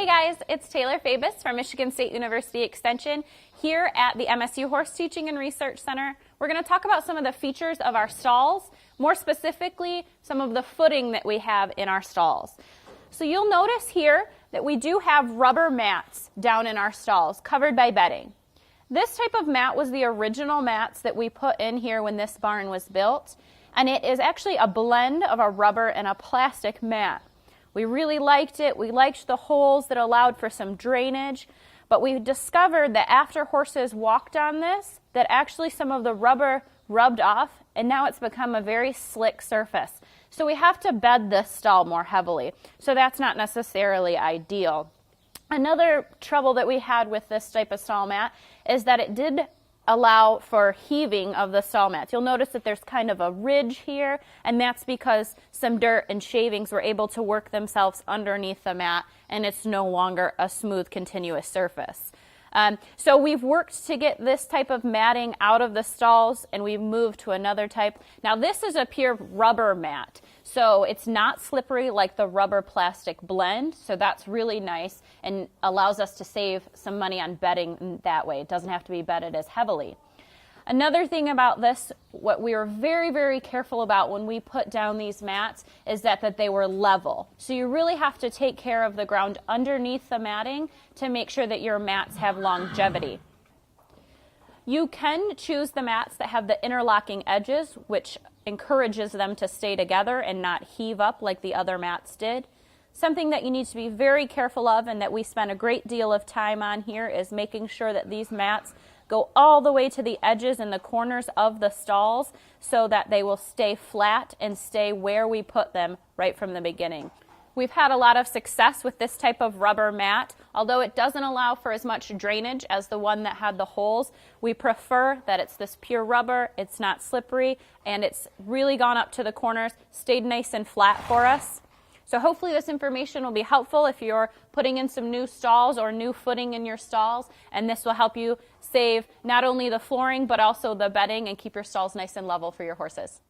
guys, it's Taylor Fabus from Michigan State University Extension here at the MSU Horse Teaching and Research Center. We're going to talk about some of the features of our stalls, more specifically some of the footing that we have in our stalls. So you'll notice here that we do have rubber mats down in our stalls covered by bedding. This type of mat was the original mats that we put in here when this barn was built, and it is actually a blend of a rubber and a plastic mat. We really liked it. We liked the holes that allowed for some drainage, but we discovered that after horses walked on this, that actually some of the rubber rubbed off, and now it's become a very slick surface. So we have to bed this stall more heavily. So that's not necessarily ideal. Another trouble that we had with this type of stall mat is that it did allow for heaving of the stall mats. You'll notice that there's kind of a ridge here, and that's because some dirt and shavings were able to work themselves underneath the mat, and it's no longer a smooth, continuous surface. So we've worked to get this type of matting out of the stalls, and we've moved to another type. Now this is a pure rubber mat, so it's not slippery like the rubber plastic blend, so that's really nice and allows us to save some money on bedding that way. It doesn't have to be bedded as heavily. Another thing about this, what we were very, very careful about when we put down these mats is that they were level. So you really have to take care of the ground underneath the matting to make sure that your mats have longevity. You can choose the mats that have the interlocking edges, which encourages them to stay together and not heave up like the other mats did. Something that you need to be very careful of and that we spend a great deal of time on here is making sure that these mats go all the way to the edges and the corners of the stalls so that they will stay flat and stay where we put them right from the beginning. We've had a lot of success with this type of rubber mat. Although it doesn't allow for as much drainage as the one that had the holes, we prefer that it's this pure rubber, it's not slippery, and it's really gone up to the corners, stayed nice and flat for us. So hopefully this information will be helpful if you're putting in some new stalls or new footing in your stalls, and this will help you save not only the flooring but also the bedding and keep your stalls nice and level for your horses.